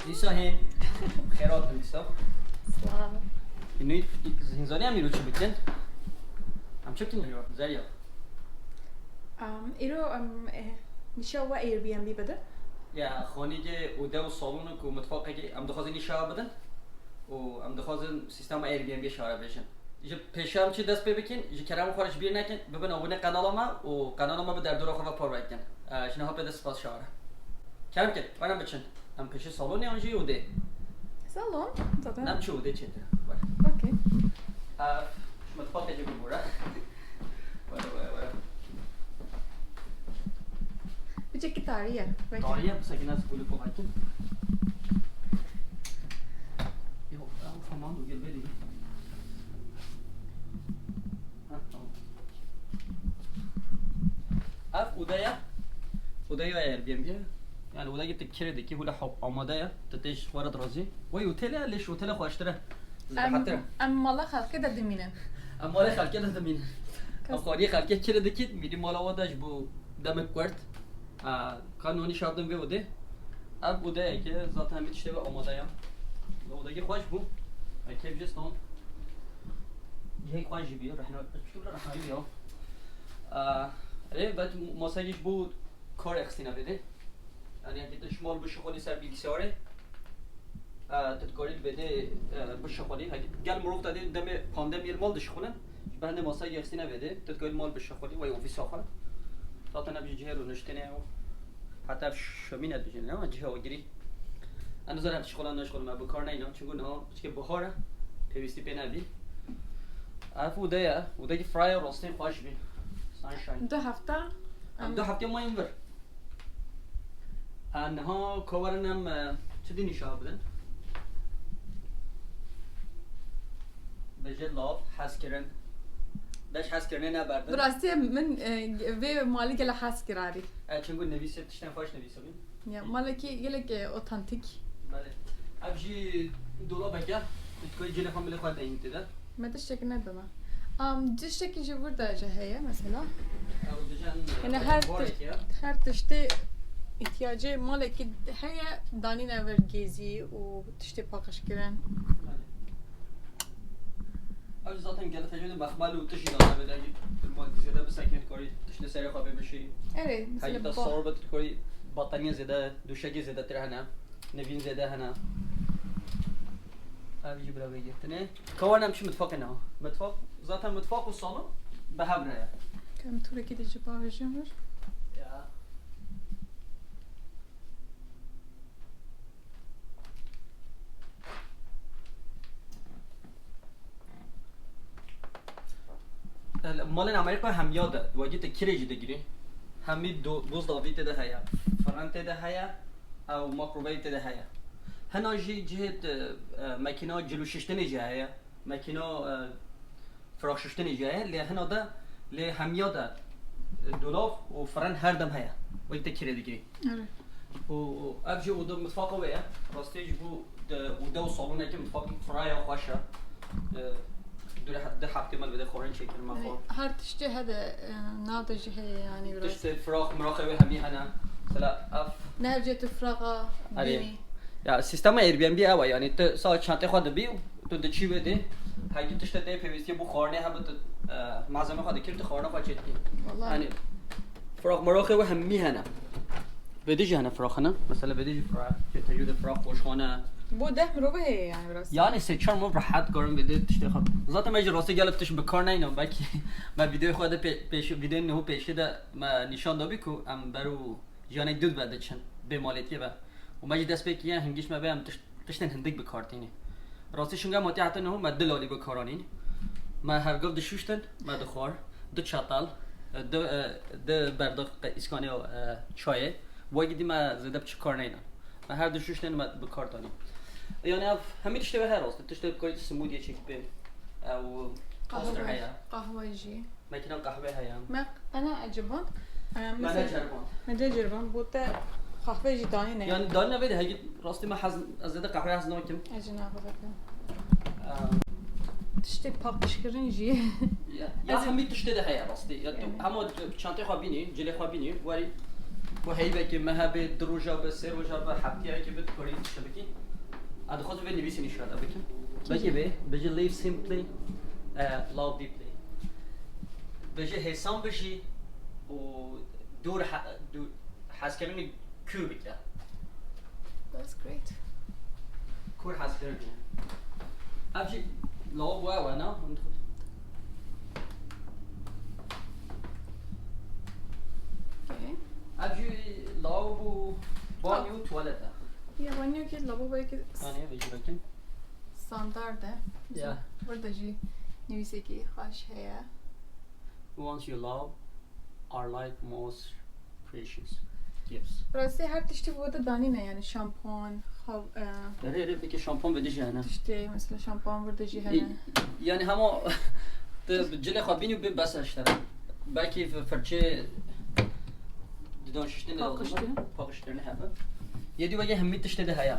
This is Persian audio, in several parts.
نیسا هین خیرات نیسا سلام. اینوی زنزانی هم میرو چی بکن؟ هم چه کنی رو؟ زریا ایرو میشه و ایر بی ام بی بده؟ یا خانی که اوده و سالون که متفاقه که هم دخوازی نیشه بدن و هم دخوازن سیستم ایر بی ام بی شاره بشن ایجا پیشه هم چی دست پی بکن ایجا کرم خارج بیر نکن ببین آبونه قنال ما و قنال ما به در دور خواه پار بکن شنه ها پیده سپاس شاره کرم کن وانم بچن هم پیشه سالونی آنجی اوده سلام. نم چه اوده چه اوکی. متفاقه که ببوره وره بچه که تاریه. تاریه ساکن از کلی پاکن یه فهمان دو گل بدی اف اودایا ایر بی ام بی يعني وده جبت الكريدت كي ولا حب عمادية تتيش ورد رازي وي اوتيلا ليش اوتيلا خو اشترى مالا خلق كده دمينه اما لي خلق كده دمين اخواني خلق كده كده ميدي مالا وداش بو دم كورت قانوني شابدم به وده اب وده که ذات همین تشتبه آماده ام وده که خوش بو كيف جستون هيك خوش بيو رح شو رح نبيو ايه بعد ماساجش بود کار اخسینا بده یعنی اگه شمال بشه خالی سر بیلسیاره تدکاری بده بشه خالی اگه گل مروف داده دم پانده میل مال دش خونن بنده ماساج اخسینا بده تدکاری مال بشه خالی و اوفیس آخر تا تا نبی جهه رو نشتنه و حتی شمین اد بجنه نه جهه وگیری انا زرم شغلان نشغل ما بکار نه چون نه که بهاره پیوستی پی نبی عارف وده که فرای راستین خوش بی سانشاین 2 هفته 2 هفته ما اینور انها کاورنم چه دینی شاه بدن بجد لاف حس کردن داش حس کردن نبردن براستی من وی مالی گله حس کراری چون نویسه تشتن فاش نویسه بین یا مالی که گله اوتانتیک بله ابجی دولا بگه تکوی جله خامل خود این تده متى شك ندنا جيش شك جبر درجة هي مثلا او دجان يعني هر تشتي احتياجي مالك هي داني نور جيزي وتشتي باقش كرن او zaten gele tecrübe mahmal و تشي دانا بده المال زياده بسكن كوري تشتي سري خوابه بشي اري هاي مثلا تصور بتكوري بطانيه زياده دوشكي زياده تر هنا نوين زياده هنا ابي برا بيجي تنه كوانا مش متفقين متفق ذاتا متفق والصالون بهم رأيه كم تقول كده جباه جمر يا مال امریکا هم یاد واجد کریج دگیری همی دوز داویت ده هيا فرانت ده هيا او ماکروویو ده هيا هنا جهت ماکینا جلو ششتن جايه ماکینا فراخ ششتن جايه لی هنا ده لی هم یاد دولاف و فران هر دم هيا واجد کری دگیری اري و ابجي و متفاقه ويا راستيج بو ده و صالونه که متفاق فرايا خوشه ده حقتي مال بده خورن شكل ما خور هر تشتي هذا ناضج هي يعني تشت فراخ مراقبه همي هنا سلا اف نرجع فراغة بيني يا سيستم اير بي ام بي او يعني ت ساعت شانته خود بي تو د چی بده هاگی تشت ته پیوستی بو خورنه هم تو معظم خود کیلت خورنه خود چتی والله يعني فراخ مراقبه همي هنا بديش هنا فراخ هنا مثلا بديش فراخ که تجود فراخ خوشخانه بو ده مروبه هي يعني براس يعني سه چهار ماه راحت کارم بده تشته خب ذات ما راستی گلفتش به کار نینم باکی ما ویدیو خود پیش ویدیو نه پیش ده ما نشان دادم کو ام برو جان دود بده چن به مالتی با و ما دست به کیه هنگیش ما بهم تشتن هندک به کارتینی راستی شونگا ماتی حتی نه ما دلالی به کارانین ما هر گفت دشوشتن ما دخار دو چاتال دو برداخت اسکانی چای واجدی ما زده چه کار نینم ما هر دشوشتن ما به کارتانی يعني همي تشتبه هاي راست تشتبه كويس سمودي تشيك بين او توستر هيا قهوة يجي ماكينة قهوة هيا ما أنا عجبان ما نجربان ما جربان بوتا قهوة يجي داني نه يعني داني نبيد هاي راستي ما حزن أزيد قهوة حزن ناكم أجي ناخذك تشتي باقش كرين يجي يا همي تشتبه هيا راستي هم شانتي خوابيني جلي خوابيني واري با هیبه که مهبه دروجا به سه روزا به هفته که بده کاری چه بکی اد خود به نویسی نشاده بکن بگی بجی live simply love deeply بجی حسام بشی و دور حس کردن کور بکن That's great. کور حس کردن ابجی love و نه Okay. ابجی love و بانیو توالته Ya banyo ki lavabo ki آنیه بجی بکن standarde. Yeah. Burada ji nivise ki hoş heye. The ones you love are like most precious gifts. Rasti her tişti bu da dani ne yani şampuan, داره بگه شامپان بده جهنم tişti mesela şampuan burada ji hene. یعنی همه جل خواب بینی به بسش داره بلکه فرچه دیدان ششتن پاکشترنه همه یه دیو بگه همی تشته ده هیا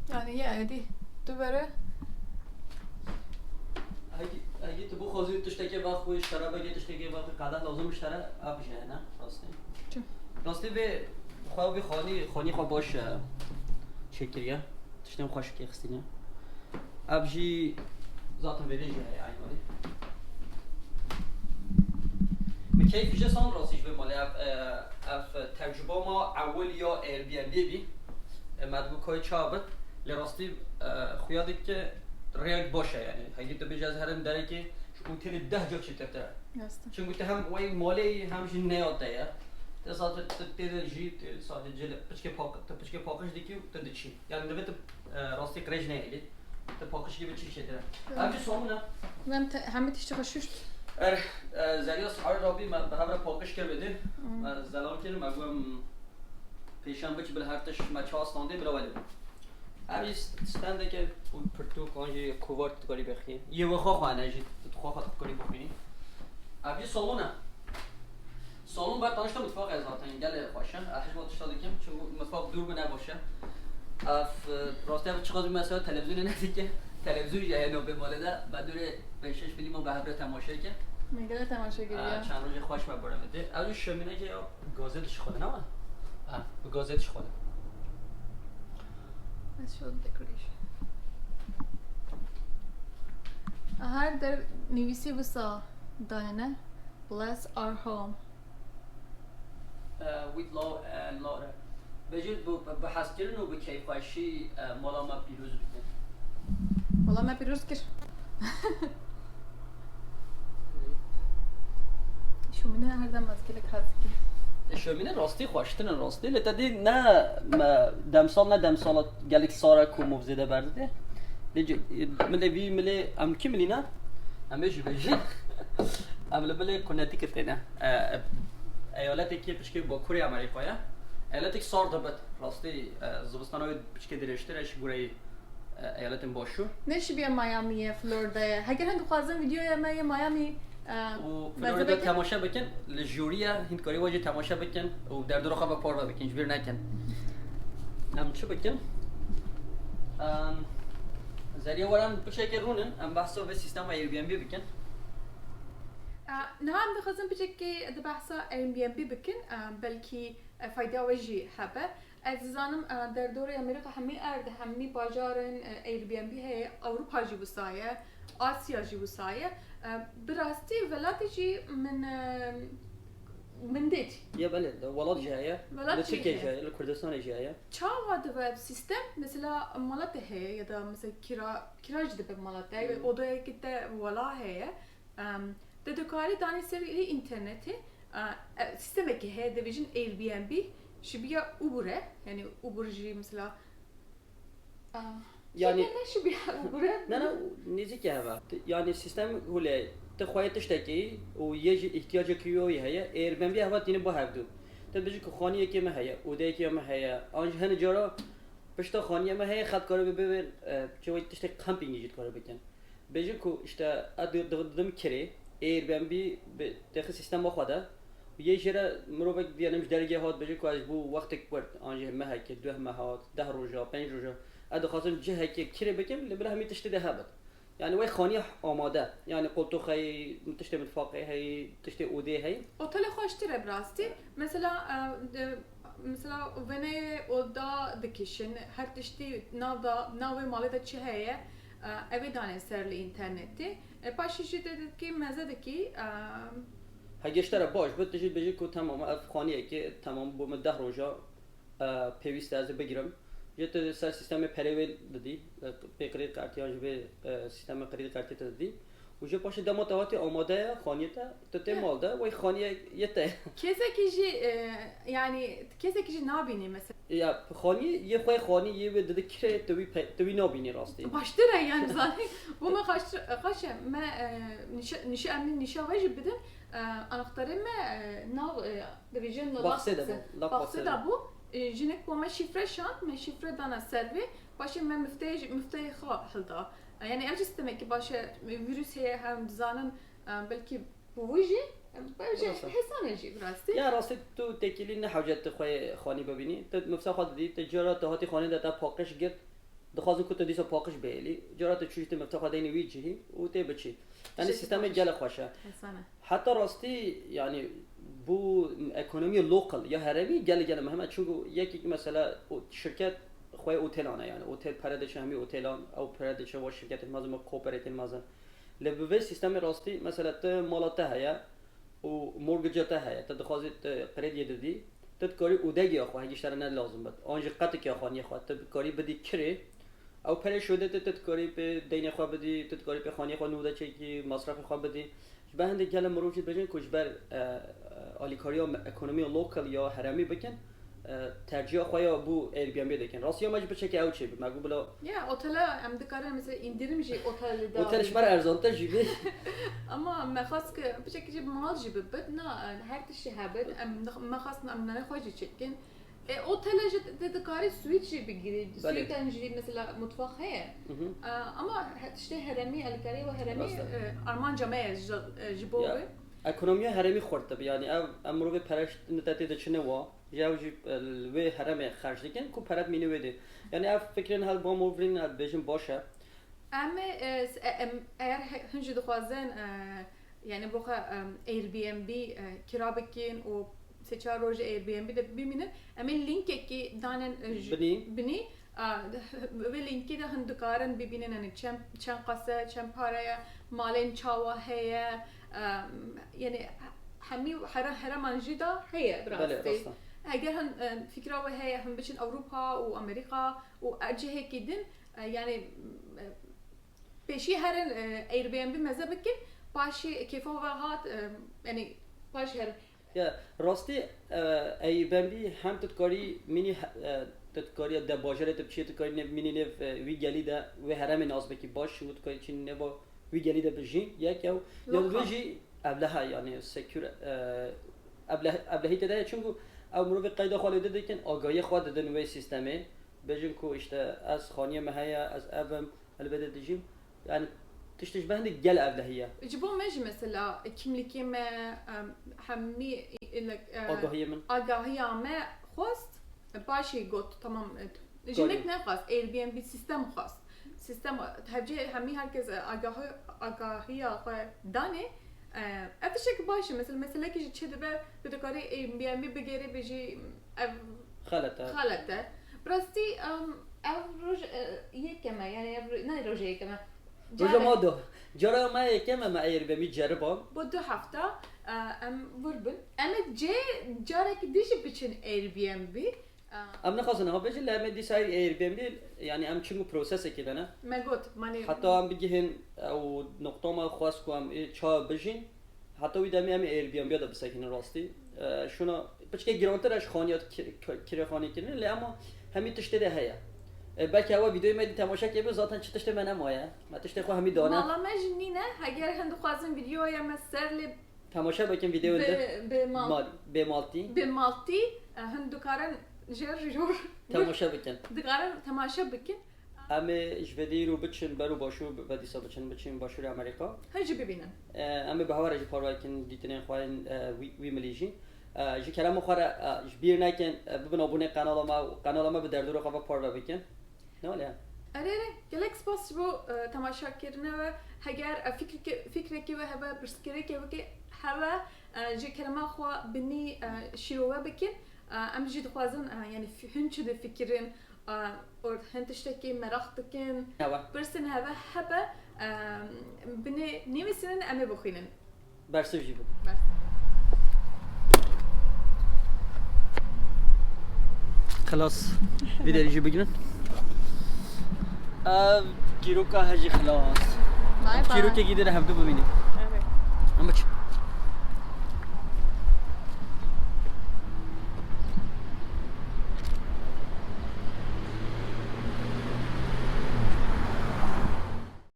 Yani yani دوباره اگه تو بو خوزی تشته که وقت خوی اشترا بگه تشته که وقت قدر لازم اشترا اب شه نه راسته چه راسته به خواه خانی خواه باش شکریه تشتم خواه شکری خستینه اب جی ذاتم ویدی جه این ولی کیفش سان راستش به مال اف تجربه ما اول یا ایر بی ام بی مدبوک های چابت لراستی خویاده که ریاک باشه یعنی اگه تو بجاز هرم داره که اوتیل 10 جا چیتر تر Yastı. چون گفته هم وای مالی همش نیاده یا تصادف تدیر جیت صادق جل پچکه پاکش دیگه تد چی یعنی دوباره راستی کرج نیلی تو پاکش کی به چی شده همین سومونه Ben hem tişti hoşuşt. زریعه سعار رابی من به همراه پاکش کرده زلال کردم مگویم پیشم بچه بله هفتش مچه استانده بلا ولی همین استنده که پرتو کنجی کوارت کاری بخیر یه وقت خواهنه جی تو خواه کاری بخینی همین سالون باید دانشتا متفاق از آتن گل خوشن احش با تشتا دکیم چون متفاق دور بنا باشه راستی هم چقدر مثلا تلویزیون ندیگه تلویزیون یه نو به مالده و دور بهشش فیلمو به هبره تماشا کرد Megale temaşagiriye. چند روز خوش مبارم بده اول شمینه که گازتش خوده نه به گازتش خوده Let's show the decoration. Her der nivisi visa dane. Bless our home. with love and love بجید به حسکرین و به کیفاشی مالا ما پیروز بکن Valla me piruz kir. Şumine her zaman mazgele kazki. شمینه راستی خوشتن راستی لطدی نه دمسال گلیک سارا کو مفزیده برده ملی ملی ام کی ملی نه امیش بجی بله کنتیکت نه ایالتی که پشکی با کوری آمریکایی ایالتی که سار دبت راستی زبستانوی پشکی درشترش گوری ایالتیم باشو Neşi bir Miami'ye, Florida'ya. Heger hangi خواهزم ویدیوی ما Miami و فلوریدا تماشا بکن لجوریا هندکاری واجه تماشا بکن و در دور خواب پار بکن جبیر نکن ام چه بکن زریعه ورم بشه که رونن ام بحثو به سیستم ایر بی ام بی بکن نه هم بخوازم بچه که ده بحثا Airbnb بکن بلکی فایده وجی هبه عزیزانم در دور امریکا همی ارد همی باجارن Airbnb هی اروپا جی بسایه آسیا جی بسایه براستی ولاتی جی من دیت یا بله ولاد جایه ولاد ترکیه جایه لکردستان جایه چه واد و سیستم مثلا مالات هی یا da مثلا کراج ده به مالات هی odaya gitti ولا هی dedikari tane seri interneti sisteme ki he division Airbnb şibiya Uber'e yani Uber'ci mesela yani ne şibiya Uber'e نه نیزی که هوا یعنی سیستم هوله تخوایت تشتکی و یه احتیاج کیوی هیا ایر بی ام بی هوا دینه با هفدو تو بچه که خانیه که مه هیا اوده که مه هیا آنج هن جارا پشتا خانیه مه هیا خد کارو ببین چه وقت تشت کمپینگ جیت کارو بکن بچه که اشتا دم کری ایر بی ام بی داخل سیستم با خدا و یه جرا مروبک دیانمش درجه هات بچه که از بو وقت کرد آنج مه هیا که 2 ماه 10 روزا 5 روزا ادو خاطر جه که کری بکن لبلا همی تشت ده هبت يعني وی خانی آماده یعنی قلتو خی تشت متفاقی هی تشت اوده هی اوتل خوشتره براستی مثلا ونه oda dikişin her tişti navı malı da çiheye evi dane serli interneti paşişi dedi ki mezedeki هگشتره باش بود تجید بجی که تمام اف خانیه که تمام بوم 10 روزا پیوست از بگیرم جت سر سیستم پریویل دادی به کریدت کارتی آنج به سیستم کریدت کارتی دادی و جو پاش دم تواتی آماده خانیه تا تمال ده و خانیه یته kesekici yani kesekici nabini mesela یا خانی یه خوی خانی یه به داده کره توی نابینی راستی baştıra yani zaten bu mu kaç me nişa emin nişa vecib bidin anahtarı me nav division bakse da bu jinek bu me şifre şant me şifre dana servi başı me müftey halda yani ev sistemi ki başı virüs heye hem zanın belki bu vüci belki hesanaji burası یا راستی تو تکیلی نه حاجت خوی خانی ببینی تو مفسا خود دی تجارت هاتی خانی داتا پاکش گرد دخوازن که تو دیسا پاکش بیلی جارت چوشی تو مفسا خود اینی ویجی و تی بچی یعنی سیستم جل خوشه حتی راستی یعنی bu ekonomi lokal ya heremi gel مهمه چون یکی مثلا شرکت خوی اوتلانه yani otel paradişe hemi otelan او paradişe و شرکت مازم کوپراتیو مازم لبوی سیستم راستی مثلا تو مالاته هيا و mortgage'ta هيا تدخوازت قريد يددي تدكاري اودگی اخو هیچ تر نه لازم بود آنج قطع کی اخوانی خو تدکاری بدی کری او پر شده تدکاری به دین خو بدی تدکاری به خانی خو نوده چه کی مصرف خو بدی به هند گله مروج بجن کوچ بر الیکاریا اکونومی لوکال یا هرمی بکن tercih خویا بو ایر بی ام بی دکن راست یا مجبور چه که او چه مگو بلا ya otele hem de karın mesela indirimci otelde de otel şmar erzanta jibi ama مخاص که بشكل مال جيب بدنا هر تشي هبد مخاص نمنا خوجي çekin otele de kari switch بگیری سویت انجی مثلا مطبخ هي ama işte heremi الکاری و heremi arman جامعه جبوه ekonomiye heremi خورد tabi yani امرو به پرش نتاتی دچنه وا یا و هرم خرج دیگن کو پرد مینو بده yani ev fikrin hal با موفرین hal بجن باشه ama eğer hınca dixwazin yani bu Airbnb kira bikin o seçar roje Airbnb de biminin ama link ki danen bini ve linki de hındıkarın bibinin hani çem qasa çem paraya malen çava heye yani hemi heraman jida heye براستی اگر هم فکر و هی هم بچین اروپا و امریکا و ارجه کدین یعنی پیشی هر ایر بی ام بی مزه بکن پاشی کیف و هات یعنی پاشی هر یا راستی ایر بی ام بی هم تدکاری مینی تدکاری د باجره تبچی تدکاری مینی نف وی گلی دا و هرم ناز بکی باش شو تدکاری چین نبا وی گلی دا بجین یک یا دوجی ابلها یعنی سکور ابلهی تده چونگو او مروی قیدا خالیده دیکن آگاهی خود دادن وی سیستمی بجن کو اشته از خانیه مهیا از ابم البته دیجیم yani تشتش بهند گل ابلهیه جبو مجی مثلا kimliği me hammi آگاهی me خواست باشی گفت تمام جنک نخواست Airbnb sistem خواست sistem ترجیح هممی herkes آگاهی دانه افتشك باشه مثلا كي تشد به كاري بي ام بي بغيري بيجي خالته براستي او روج يكما يعني نه روج يكما روج مودو جرا ما يكما ما اير بي جربا بدو هفته ام وربن انا جارك ديش بيچن اير بي ام بي ام نخواستن ها بيجي لما دي ساير اير بي ام بي يعني ام چنگو پروسس كده نه ما قلت ماني حتى ام بيجين او نقطه ما خواست كو ام چا بجين حتی وی دمی همی ایر بی ام بیاد بسکن راستی شونا بچه گرانترش خانیات کره خانی کنن لی اما همی تشته ده هیا بلکه هوا ویدیوی میدی تماشا کنی ذاتن چه تشته منم آیا ما تشته خو همی دانه والا مجنی نه اگر هندو خوازن ویدیویا مستر لی تماشا بکن ویدیو ده به مالتی هندو کارن جور تماشا بکن دکارن تماشا بکن اما جودی رو بچن برو باشو بدی سا بچن باشور امریکا هجی ببینن اما به هوا رجی پارو کن دیتنین خواهن وی ملیجی جی کلام خوره جبیر نکن ببین آبونه قنال ما به دردور خواه پارو بکن نه ولی آره گلک سپاس بو تماشا کردن و هگر فکر کی و هوا برسکری کی و کی هوا جه کلمه خو بنی شیروه بکن ام جد خوازن یعنی هنچ ده فکرین اور هنتشتکی مراخ بکن هوا برسن هوا بني نيمسين أمي بخينن برسه جیبو بس خلاص بدأ يجي بجنن كيروكا هجي خلاص كيروكا جديد هبدو ببینیم اما چی